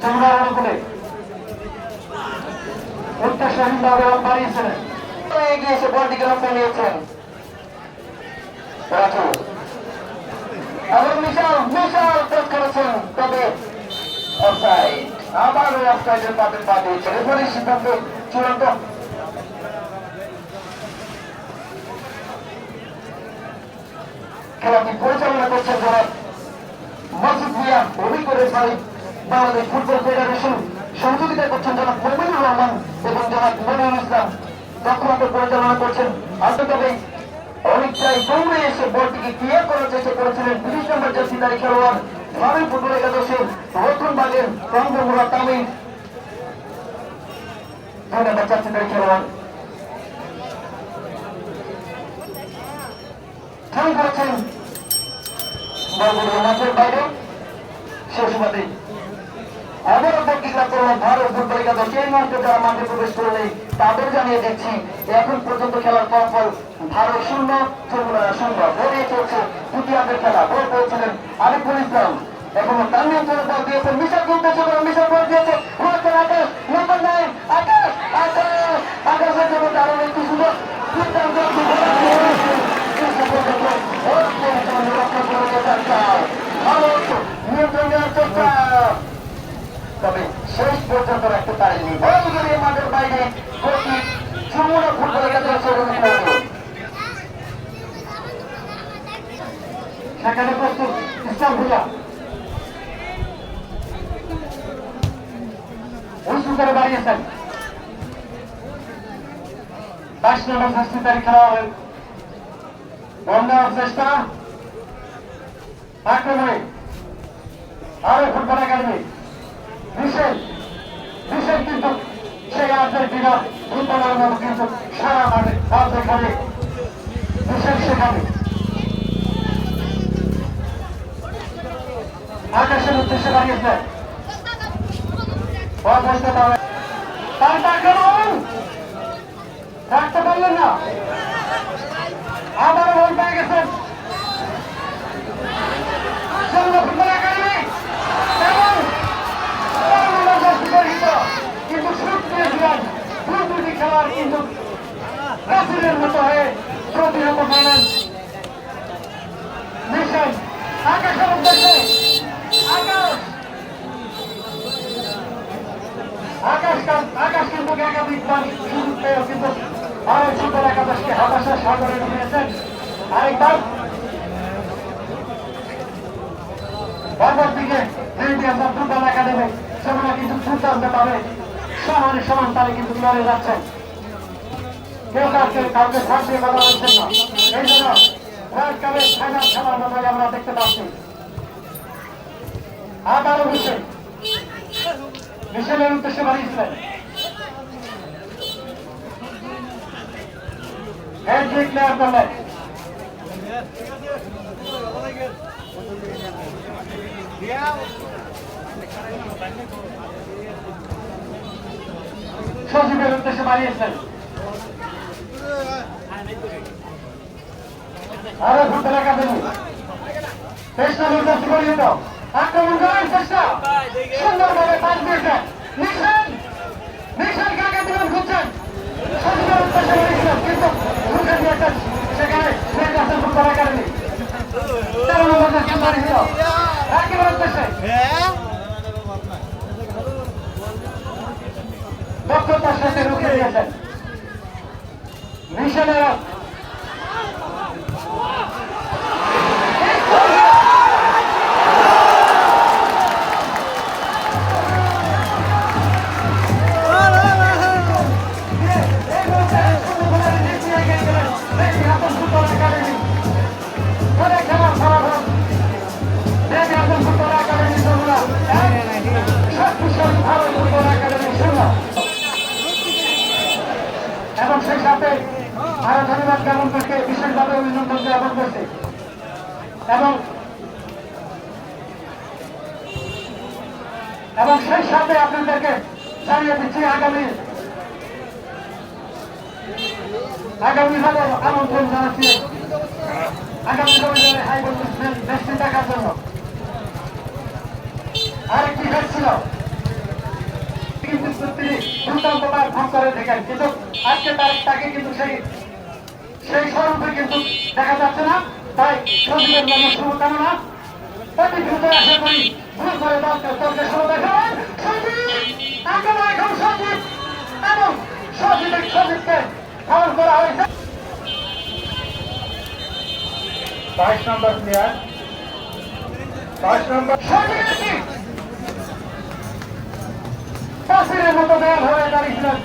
তোমরা বলে উত্তেজনাভাবে বাড়িয়েছিলেন, এগিয়ে এসে বলটিকে লক্ষ্য নিয়েছেন রাজু এবং বিশাল বিশাল টেস্ট করেছেন। তবে অফসাইড, আবার ওই অফসাইডের পাতে পা দিয়েছে। রেফারির সিদ্ধান্ত চূড়ান্ত। খেলাটি পরিচালনা করছেন যারা মসজিদ মিয়া, অভিজ্ঞ রেফারি, বাংলাদেশ ফুটবল ফেডারেশন। সহযোগিতা করছেন জনাব মোমিনুর রহমান এবং জনাব মনিরুল ইসলাম। দক্ষতা পরিচালনা করছেন। তবে অনেকটাই দৌড়ে এসে বলটিকে ক্লিয়ার করার চেষ্টা করেছিলেন ৩০ নম্বর জার্সিধারী খেলোয়াড় ভারত ফুটবল একাদশের রতনবাগের চন্দ্রমুরা তামিম। ২ নম্বর জার্সিধারী খেলোয়াড় খেল করেছেন বলগুলো মাঠের বাইরে। সে সুবাদে আবারও প্রতিজ্ঞা করল ভারত ফুটবল একাদশ। এই মুহূর্তে যারা মাঠে প্রবেশ করলে তাদের জানিয়ে দিচ্ছি এখন পর্যন্ত খেলার ফলাফল ভারত ০-০ বলিয়ে চলছে দ্বিতীয়ার্ধের খেলা। বল পেয়েছিলেন আরিফুল ইসলাম, এখনো তার নিয়ন্ত্রণে বল দিয়েছেন মিশালকে উদ্দেশ্য করে। মিশাল বল দিয়েছে আকাশ, নম্বর 9 আকাশ। আকাশের জন্য দারুণ একটি সুযোগ। নিয়ন্ত্রণ নেওয়ার চেষ্টা, তবে শেষ পর্যন্ত রাখতে পারেননি। বলগুলি মাঠের বাইরে গতি যমুনা ফুটবল একাদশের সেখানে প্রস্তুত ইসলাম ভুইয়া উঁচু করে বাড়িয়েছেন। ২২ নম্বর জার্সিধারী খেলোয়াড়ের বল নেওয়ার চেষ্টা আক্রমণে আরো ফুটবল একাডেমি বিশেষ কিন্তু সেই আর্জেন্টিনা ফুটবলের মতো কিন্তু সারা মাঠে কাজে খেলে বিশেষ সেখানে আকাশের উদ্দেশ্যে দাঁড়িয়েছে। রাখতে পারলেন না, আবারও বল পেয়ে গেছেন ফুটবল একাডেমি কিন্তু শুট দিয়েছিলেন দুটি খেলার কিন্তু ব্রাজিলের মতো হয়ে প্রতিহত করেন। মিশন আকাশের উদ্দেশ্যে আকাশ কিন্তু একাধিকবার সুযোগ পেয়েও কিন্তু ভারত ফুটবল একাদশকে হতাশার সাগরে ঢুকিয়েছেন। আরেকবার বারবার দিকে ফুটবল একাডেমি সেগুলো কিন্তু দুর্দান্ত পাবে সমানে সমান তালে কিন্তু লড়ে যাচ্ছেন। কেউ কাউকে ভাগ দিয়ে কথা বলছেন না। এই জন্য ওয়ার্ল্ড কাপের ফাইনাল খেলার মতোই আমরা দেখতে পাচ্ছি। আবারও মিশেলের উদ্দেশ্যে বাড়িয়েছিলেন হ্যান্ড্রিক নেওয়ার করলেন। সজীবের উদ্দেশ্যে বাড়িয়েছেন। আরো ফুটবল একাডেমি ২৩ নম্বর জার্সি পরিহিত আক্রমণ করার চেষ্টা সুন্দরভাবে পাস দিয়েছেন। নিশান কাকে দিলেন খুঁজছেন সজীবের উদ্দেশ্যে বাড়িয়েছিলেন কিন্তু ঢুকে দিয়েছেন সেখানে ফুটবল একাডেমি ১৩ নম্বর জার্সি পরিহিত একেবারে উদ্দেশ্যে দক্ষতার সাথে রুখে দিয়েছেন মিশেলের। এবং সেই সাথে আরো ধন্যবাদ জ্ঞাপন করতে বিশেষভাবে অভিনন্দন জ্ঞাপন করছে এবং সেই সাথে আপনাদেরকে জানিয়ে দিচ্ছি আগামীভাবে আমন্ত্রণ জানাচ্ছি আগামী রবিবারে হাই ভোল্টেজ ম্যাচটি দেখার জন্য। আরেকটি ম্যাচ ছিল কিন্তু তিনি দুর্দান্ত ভাগ করে দেখেন, কিন্তু আজকে তাকে কিন্তু সেই স্বরূপে কিন্তু দেখা যাচ্ছে না। তাই সজীবের জন্য শুভকামনা। অতি দ্রুত আশা করি ভুল করে দলকে শুরু দেখান এখন সজীব এবং সজীবকে ফাউল করা হয়েছে। 22 নম্বর প্লেয়ার, 22 নম্বর সজীব পাশের মতো দেয়াল হয়ে দাঁড়িয়েছিলেন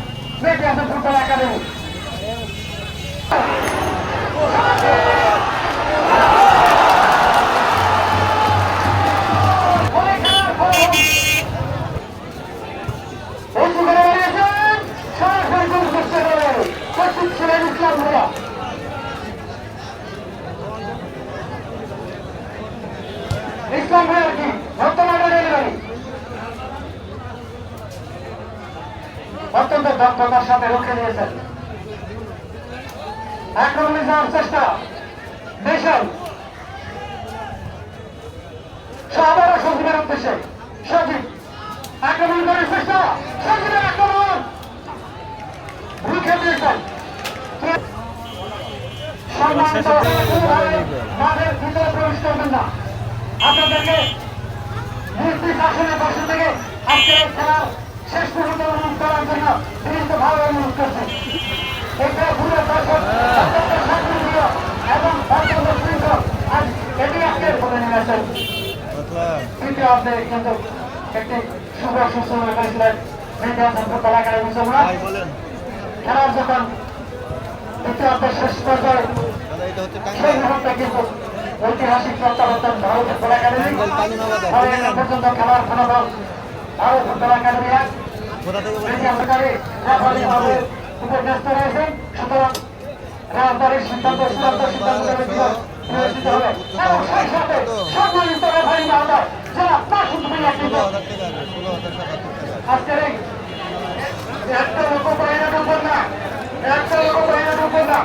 মেটিয়াসের ফুটবল একাডেমি। ইসলাম ভাইয়ার কি বর্তমানে ডেলিভারি অত্যন্ত দক্ষতার সাথে রুখে দিয়েছেন। আক্রমণে যাওয়ার চেষ্টা দেশন আবারও সজীবের উদ্দেশ্যে সজীব আক্রমণ করার চেষ্টা, সজীবের আক্রমণ রুখে দিয়েছেন। মাঠের ভিতরে প্রবেশ করবেন না, আপনাদেরকে নিজ আসনে বসে থেকে আজকের খেলার শেষ পর্যন্ত অনুরোধ করার জন্য বিভিন্নভাবে অনুরোধ করছেন। এটা ঘুরে দর্শক এবং এটি আজকের বলে নিয়েছেন। তৃতীয় অর্ধে কিন্তু একটি শুভ সূচনা করেছিলেন ফুটবল একাডেমি যমুনা। খেলার যখন তৃতীয় অর্ধের শেষ পর্যায়ে সেই মুহূর্তে কিন্তু ঐতিহাসিক প্রত্যাবর্তন ভারত ফুটবল একাডেমি পর্যন্ত খেলার ফলাফল ভারত ফুটবল একাডেমি উপন্যস্ত রয়েছেন। সুতরাং রাজধানীর সিদ্ধান্ত চূড়ান্ত সিদ্ধান্ত বিবেচিত হবে এবং সেই সাথে সম্মানিত রেফারি মহোদয় যারা মাসুদ ভাইয়া কিন্তু আজকের এই একটা লোক বাইরে ঢুকবেন না, একটা লোক বাইরে ঢুকবেন না।